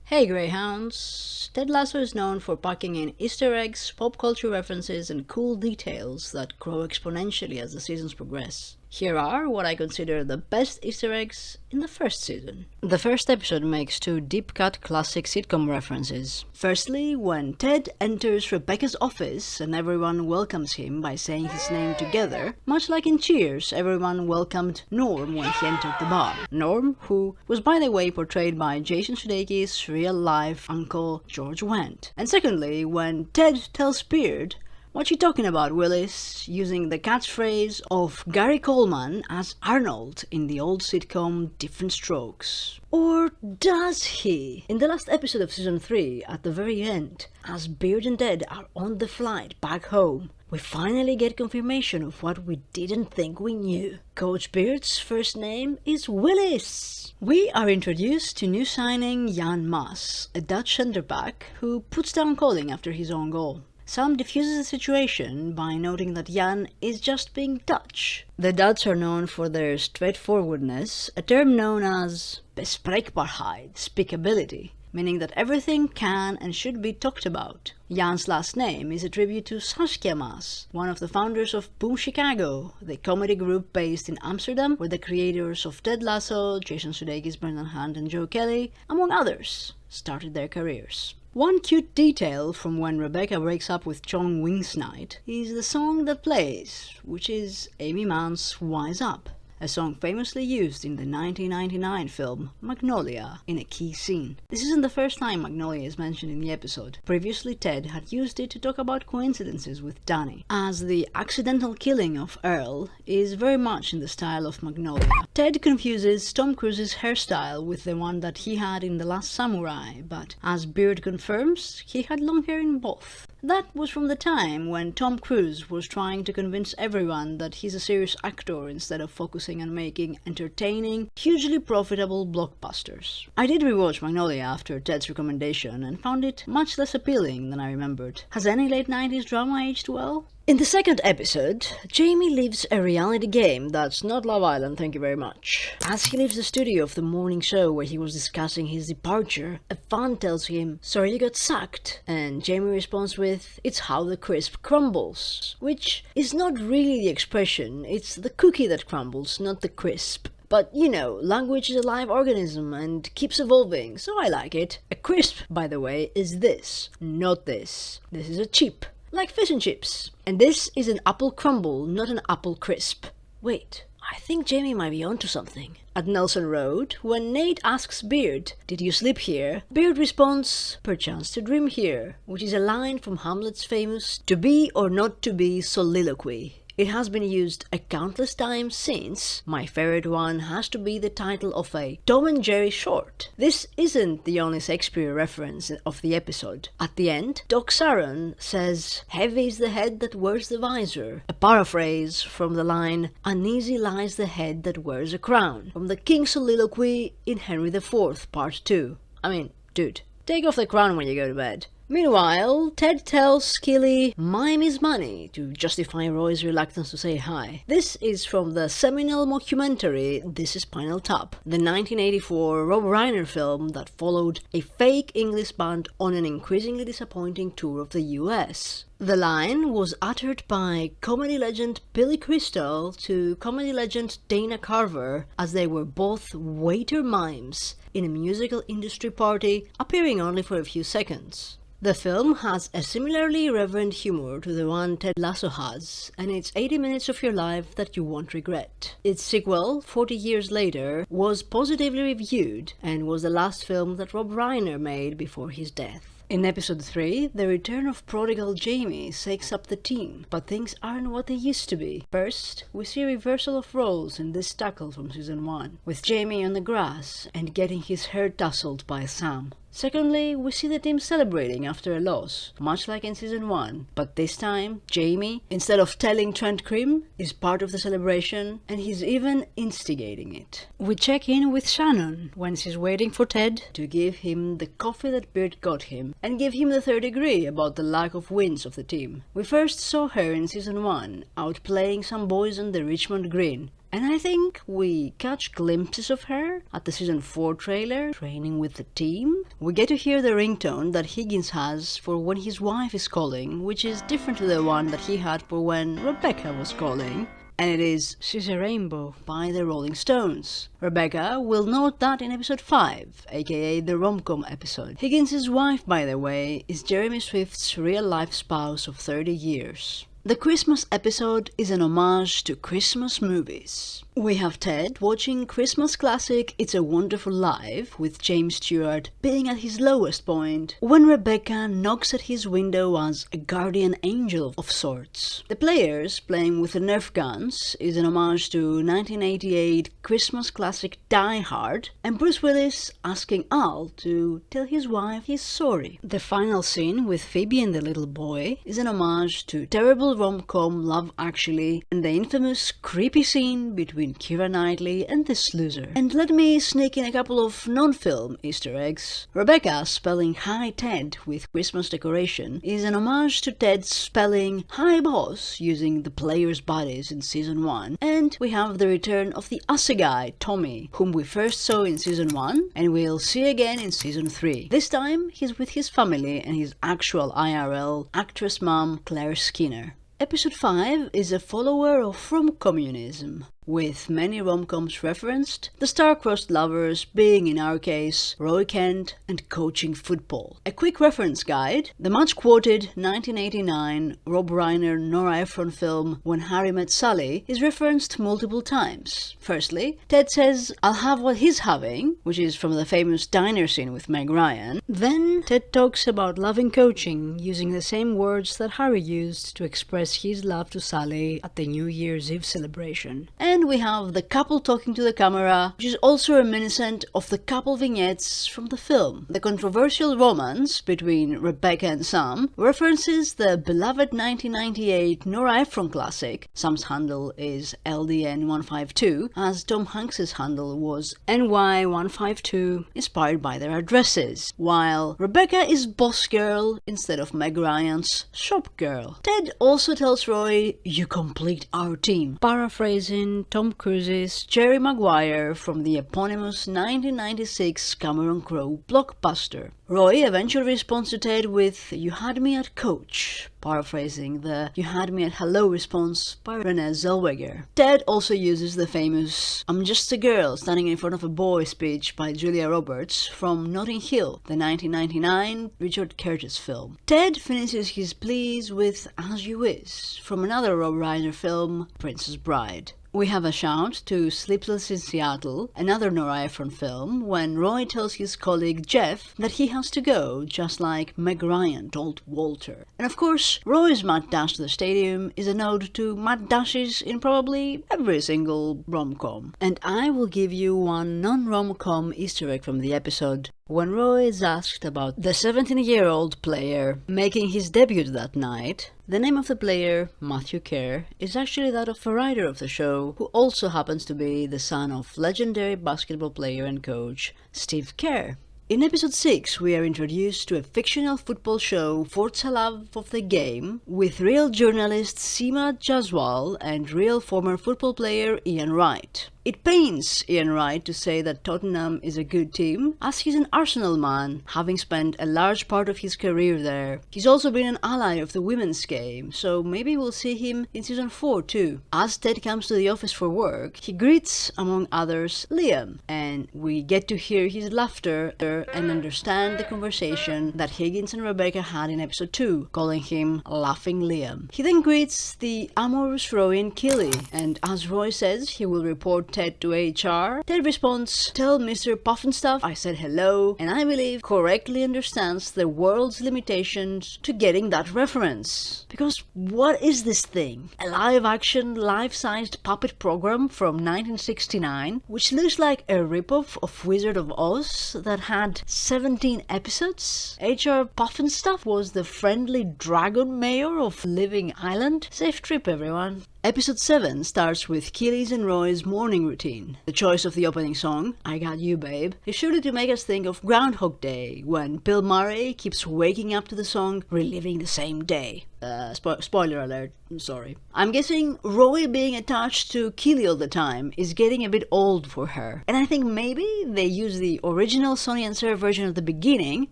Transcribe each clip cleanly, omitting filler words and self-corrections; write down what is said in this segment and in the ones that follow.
Hey Greyhounds! Ted Lasso is known for packing in Easter eggs, pop culture references, and cool details that grow exponentially as the seasons progress. Here are what I consider the best Easter eggs in the first season. The first episode makes two deep-cut classic sitcom references. Firstly, when Ted enters Rebecca's office and everyone welcomes him by saying his name together, much like in Cheers, everyone welcomed Norm when he entered the bar. Norm, who was by the way portrayed by Jason Sudeikis' real-life uncle George Wendt. And secondly, when Ted tells Beard, "What you talking about, Willis?" using the catchphrase of Gary Coleman as Arnold in the old sitcom Diff'rent Strokes. Or does he? In the last episode of season 3, at the very end, as Beard and Ted are on the flight back home, we finally get confirmation of what we didn't think we knew. Coach Beard's first name is Willis. We are introduced to new signing Jan Maas, a Dutch centre-back who puts down calling after his own goal. Sam diffuses the situation by noting that Jan is just being Dutch. The Dutch are known for their straightforwardness, a term known as bespreekbaarheid, speakability, meaning that everything can and should be talked about. Jan's last name is a tribute to Saskia Maas, one of the founders of Boom Chicago, the comedy group based in Amsterdam, where the creators of Ted Lasso, Jason Sudeikis, Brendan Hunt and Joe Kelly, among others, started their careers. One cute detail from when Rebecca breaks up with John Wingsnight is the song that plays, which is Aimee Mann's Wise Up, a song famously used in the 1999 film Magnolia in a key scene. This isn't the first time Magnolia is mentioned in the episode. Previously, Ted had used it to talk about coincidences with Danny, as the accidental killing of Earl is very much in the style of Magnolia. Ted confuses Tom Cruise's hairstyle with the one that he had in The Last Samurai, but as Beard confirms, he had long hair in both. That was from the time when Tom Cruise was trying to convince everyone that he's a serious actor instead of focusing on making entertaining, hugely profitable blockbusters. I did rewatch Magnolia after Ted's recommendation and found it much less appealing than I remembered. Has any late 90s drama aged well? In the second episode, Jamie leaves a reality game that's not Love Island, thank you very much. As he leaves the studio of the morning show where he was discussing his departure, a fan tells him, "Sorry you got sacked," and Jamie responds with, "It's how the crisp crumbles," which is not really the expression, it's the cookie that crumbles, not the crisp. But, you know, language is a live organism and keeps evolving, so I like it. A crisp, by the way, is this, not this. This is a chip. Like fish and chips. And this is an apple crumble, not an apple crisp. Wait, I think Jamie might be onto something. At Nelson Road, when Nate asks Beard, "Did you sleep here?" Beard responds, "Perchance to dream here," which is a line from Hamlet's famous "to be or not to be" soliloquy. It has been used a countless times since. My favorite one has to be the title of a Tom and Jerry short. This isn't the only Shakespeare reference of the episode. At the end, Doc Saron says, "Heavy is the head that wears the visor," a paraphrase from the line, "Uneasy lies the head that wears a crown," from the King's soliloquy in Henry IV, Part 2. I mean, dude, take off the crown when you go to bed. Meanwhile, Ted tells Keely, "Mime is money," to justify Roy's reluctance to say hi. This is from the seminal mockumentary This is Spinal Tap, the 1984 Rob Reiner film that followed a fake English band on an increasingly disappointing tour of the US. The line was uttered by comedy legend Billy Crystal to comedy legend Dana Carver as they were both waiter mimes in a musical industry party, appearing only for a few seconds. The film has a similarly irreverent humor to the one Ted Lasso has, and it's 80 minutes of your life that you won't regret. Its sequel, 40 years later, was positively reviewed and was the last film that Rob Reiner made before his death. In episode 3, the return of prodigal Jamie shakes up the team, but things aren't what they used to be. First, we see a reversal of roles in this tackle from season 1, with Jamie on the grass and getting his hair tousled by Sam. Secondly, we see the team celebrating after a loss, much like in season 1, but this time, Jamie, instead of telling Trent Cream, is part of the celebration, and he's even instigating it. We check in with Shannon when she's waiting for Ted to give him the coffee that Beard got him, and give him the third degree about the lack of wins of the team. We first saw her in season 1, out playing some boys on the Richmond Green, And I think we catch glimpses of her at the season 4 trailer, training with the team. We get to hear the ringtone that Higgins has for when his wife is calling, which is different to the one that he had for when Rebecca was calling. And it is "She's a Rainbow" by the Rolling Stones. Rebecca will note that in episode 5, aka the rom-com episode. Higgins' wife, by the way, is Jeremy Swift's real-life spouse of 30 years. The Christmas episode is an homage to Christmas movies. We have Ted watching Christmas classic It's a Wonderful Life, with James Stewart being at his lowest point, when Rebecca knocks at his window as a guardian angel of sorts. The players playing with the Nerf guns is an homage to 1988 Christmas classic Die Hard, and Bruce Willis asking Al to tell his wife he's sorry. The final scene with Phoebe and the little boy is an homage to terrible rom-com Love Actually and the infamous creepy scene between Keira Knightley and this loser. And let me sneak in a couple of non-film Easter eggs. Rebecca spelling Hi Ted with Christmas decoration is an homage to Ted spelling Hi Boss using the players' bodies in season 1. And we have the return of the Aussie guy, Tommy, whom we first saw in season 1 and we'll see again in season 3. This time he's with his family and his actual IRL actress mom, Claire Skinner. Episode 5 is a follower of Rom-communism, with many rom-coms referenced, the star-crossed lovers being, in our case, Roy Kent and coaching football. A quick reference guide: the much-quoted 1989 Rob Reiner Nora Ephron film When Harry Met Sally is referenced multiple times. Firstly, Ted says, "I'll have what he's having," which is from the famous diner scene with Meg Ryan. Then Ted talks about loving coaching, using the same words that Harry used to express his love to Sally at the New Year's Eve celebration. And we have the couple talking to the camera, which is also reminiscent of the couple vignettes from the film. The controversial romance between Rebecca and Sam references the beloved 1998 Nora Ephron classic. Sam's handle is LDN152, as Tom Hanks's handle was NY152, inspired by their addresses, while Rebecca is boss girl instead of Meg Ryan's shop girl. Ted also tells Roy, "You complete our team," paraphrasing Tom Cruise's Jerry Maguire from the eponymous 1996 Cameron Crowe blockbuster. Roy eventually responds to Ted with, "You had me at coach," paraphrasing the "You had me at hello" response by Renee Zellweger. Ted also uses the famous "I'm just a girl standing in front of a boy" speech by Julia Roberts from Notting Hill, the 1999 Richard Curtis film. Ted finishes his pleas with "As You Wish" from another Rob Reiner film, Princess Bride. We have a shout to Sleepless in Seattle, another Nora Ephron film, when Roy tells his colleague Jeff that he has to go, just like Meg Ryan told Walter. And of course, Roy's mad dash to the stadium is a nod to mad dashes in probably every single rom-com. And I will give you one non-rom-com Easter egg from the episode. When Roy is asked about the 17-year-old player making his debut that night, the name of the player, Matthew Kerr, is actually that of a writer of the show, who also happens to be the son of legendary basketball player and coach Steve Kerr. In episode 6, we are introduced to a fictional football show, Forza Love of the Game, with real journalist Seema Jaswal and real former football player Ian Wright. It pains Ian Wright to say that Tottenham is a good team, as he's an Arsenal man, having spent a large part of his career there. He's also been an ally of the women's game, so maybe we'll see him in season 4 too. As Ted comes to the office for work, he greets, among others, Liam, and we get to hear his laughter and understand the conversation that Higgins and Rebecca had in episode 2, calling him Laughing Liam. He then greets the amorous Roy and Keely, and as Roy says he will report Ted to HR, Ted responds, "Tell Mr. Puffenstuff I said hello," and I believe correctly understands the world's limitations to getting that reference. Because what is this thing? A live-action, life-sized puppet program from 1969, which looks like a ripoff of Wizard of Oz that had 17 episodes? HR Puffenstuff was the friendly dragon mayor of Living Island? Safe trip, everyone. Episode 7 starts with Keely's and Roy's morning routine. The choice of the opening song, I Got You Babe, is surely to make us think of Groundhog Day, when Bill Murray keeps waking up to the song, reliving the same day. Spoiler alert, sorry. I'm guessing Roy being attached to Keely all the time is getting a bit old for her. And I think maybe they use the original Sonny and Cher version at the beginning,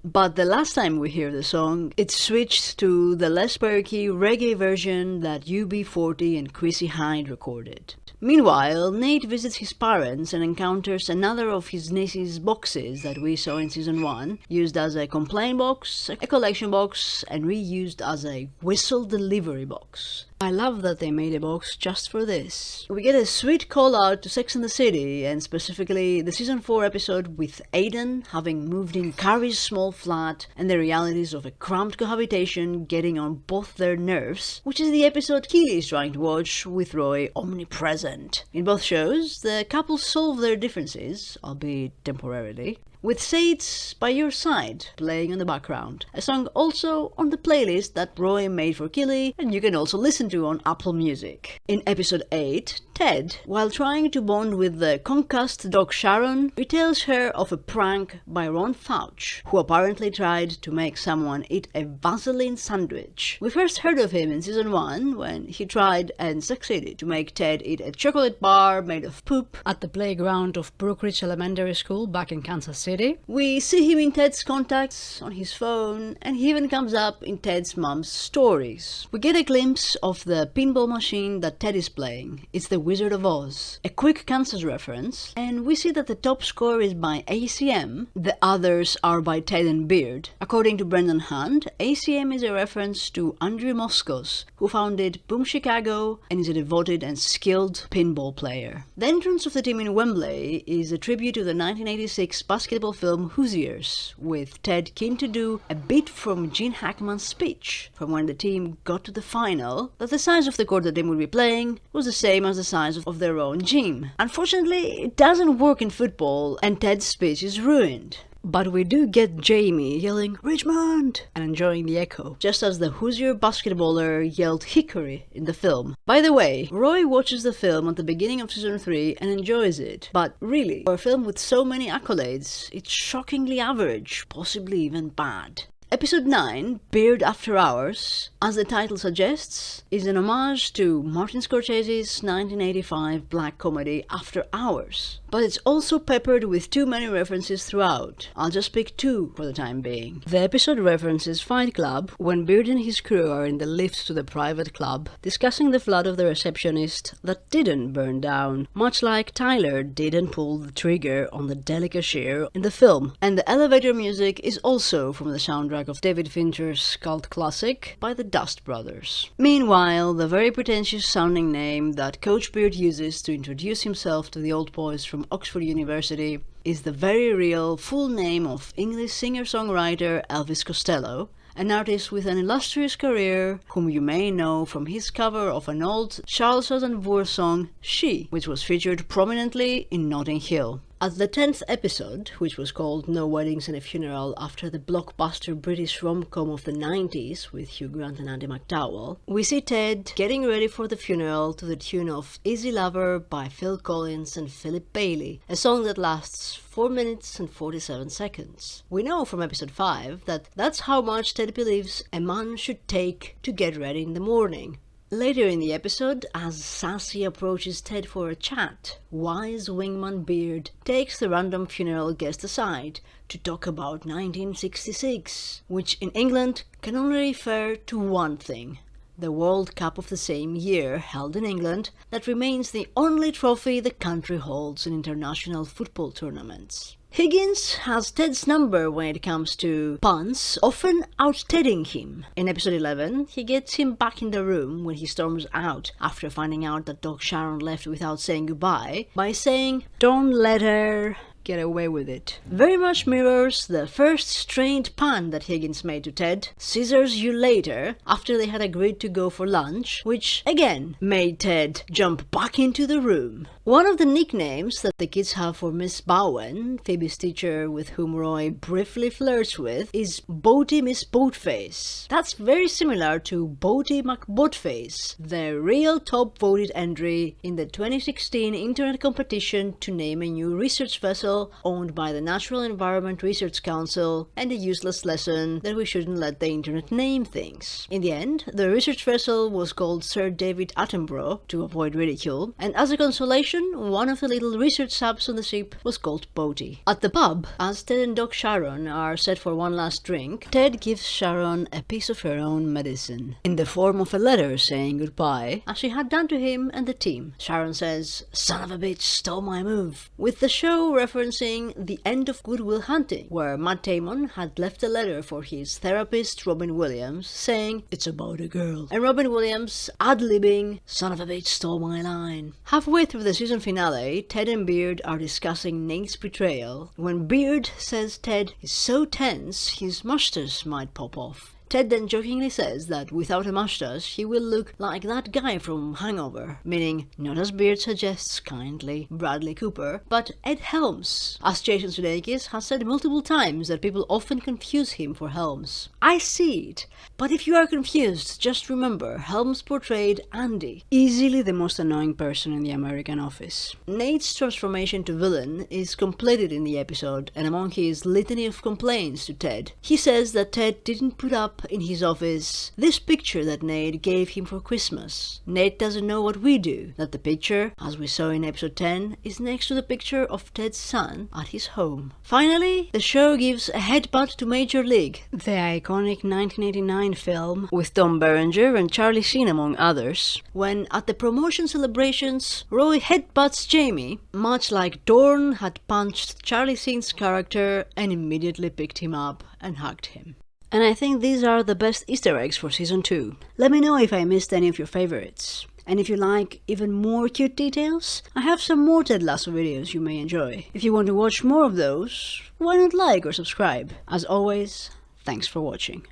but the last time we hear the song, it's switched to the less perky reggae version that UB40 and Chrissy Hynde recorded. Meanwhile, Nate visits his parents and encounters another of his niece's boxes that we saw in season 1, used as a complaint box, a collection box, and reused as a whistle delivery box. I love that they made a box just for this. We get a sweet call out to Sex and the City, and specifically the season 4 episode with Aidan having moved in Carrie's small flat and the realities of a cramped cohabitation getting on both their nerves, which is the episode Keely is trying to watch with Roy omnipresent. In both shows, the couple solve their differences, albeit temporarily, with Sade's By Your Side playing in the background, a song also on the playlist that Roy made for Keely and you can also listen to on Apple Music. In episode 8, Ted, while trying to bond with the concussed dog Sharon, retells her of a prank by Ron Fowch, who apparently tried to make someone eat a Vaseline sandwich. We first heard of him in season 1 when he tried and succeeded to make Ted eat a chocolate bar made of poop at the playground of Brookridge Elementary School back in Kansas City. We see him in Ted's contacts on his phone, and he even comes up in Ted's mom's stories. We get a glimpse of the pinball machine that Ted is playing. It's the Wizard of Oz, a quick Kansas reference, and we see that the top score is by ACM, the others are by Ted and Beard. According to Brendan Hunt, ACM is a reference to Andrew Moskos, who founded Boom Chicago and is a devoted and skilled pinball player. The entrance of the team in Wembley is a tribute to the 1986 basketball film Hoosiers, with Ted keen to do a bit from Gene Hackman's speech from when the team got to the final, that the size of the court the team would be playing was the same as the size of their own gym. Unfortunately, it doesn't work in football and Ted's speech is ruined. But we do get Jamie yelling Richmond and enjoying the echo, just as the Hoosier basketballer yelled Hickory in the film. By the way, Roy watches the film at the beginning of season 3 and enjoys it, but really, for a film with so many accolades, it's shockingly average, possibly even bad. Episode 9, Beard After Hours, as the title suggests, is an homage to Martin Scorsese's 1985 black comedy After Hours. But it's also peppered with too many references throughout. I'll just pick 2 for the time being. The episode references Fight Club when Beard and his crew are in the lift to the private club, discussing the flood of the receptionist that didn't burn down, much like Tyler didn't pull the trigger on the delicatessen in the film. And the elevator music is also from the soundtrack of David Fincher's cult classic by the Dust Brothers. Meanwhile, the very pretentious sounding name that Coach Beard uses to introduce himself to the old boys from Oxford University is the very real full name of English singer-songwriter Elvis Costello, an artist with an illustrious career whom you may know from his cover of an old Charles Aznavour song, She, which was featured prominently in Notting Hill. At the 10th episode, which was called No Weddings and a Funeral after the blockbuster British rom-com of the 90s with Hugh Grant and Andy McDowell, we see Ted getting ready for the funeral to the tune of Easy Lover by Phil Collins and Philip Bailey, a song that lasts 4 minutes and 47 seconds. We know from episode 5 that that's how much Ted believes a man should take to get ready in the morning. Later in the episode, as Saskia approaches Ted for a chat, wise wingman Beard takes the random funeral guest aside to talk about 1966, which in England can only refer to one thing: the World Cup of the same year, held in England, that remains the only trophy the country holds in international football tournaments. Higgins has Ted's number when it comes to puns, often out-Tedding him. In episode 11, he gets him back in the room when he storms out after finding out that Dog Sharon left without saying goodbye by saying, "Don't let her get away with it." Very much mirrors the first strained pun that Higgins made to Ted, "Scissors you later," after they had agreed to go for lunch, which again made Ted jump back into the room. One of the nicknames that the kids have for Miss Bowen, Phoebe's teacher with whom Roy briefly flirts with, is Boaty Ms Boatface. That's very similar to Boaty Ms Boatface, the real top voted entry in the 2016 internet competition to name a new research vessel vessel owned by the Natural Environment Research Council, and a useless lesson that we shouldn't let the internet name things. In the end, the research vessel was called Sir David Attenborough to avoid ridicule, and as a consolation, one of the little research subs on the ship was called Boaty. At the pub, as Ted and Doc Sharon are set for one last drink, Ted gives Sharon a piece of her own medicine, in the form of a letter saying goodbye, as she had done to him and the team. Sharon says, "Son of a bitch stole my move," with the show referencing the end of Good Will Hunting, where Matt Damon had left a letter for his therapist Robin Williams saying, "It's about a girl," and Robin Williams ad-libbing, "Son of a bitch stole my line." Halfway through the season finale, Ted and Beard are discussing Nate's betrayal, when Beard says Ted is so tense his mustache might pop off. Ted then jokingly says that without a mustache he will look like that guy from Hangover, meaning not, as Beard suggests kindly, Bradley Cooper, but Ed Helms, as Jason Sudeikis has said multiple times that people often confuse him for Helms. I see it, but if you are confused, just remember Helms portrayed Andy, easily the most annoying person in the American office. Nate's transformation to villain is completed in the episode, and among his litany of complaints to Ted, he says that Ted didn't put up in his office this picture that Nate gave him for Christmas. Nate doesn't know what we do, that the picture, as we saw in episode 10, is next to the picture of Ted's son at his home. Finally, the show gives a headbutt to Major League, the iconic 1989 film with Tom Berenger and Charlie Sheen among others, when at the promotion celebrations, Roy headbutts Jamie, much like Dorn had punched Charlie Sheen's character and immediately picked him up and hugged him. And I think these are the best Easter eggs for Season 2. Let me know if I missed any of your favorites. And if you like even more cute details, I have some more Ted Lasso videos you may enjoy. If you want to watch more of those, why not like or subscribe? As always, thanks for watching.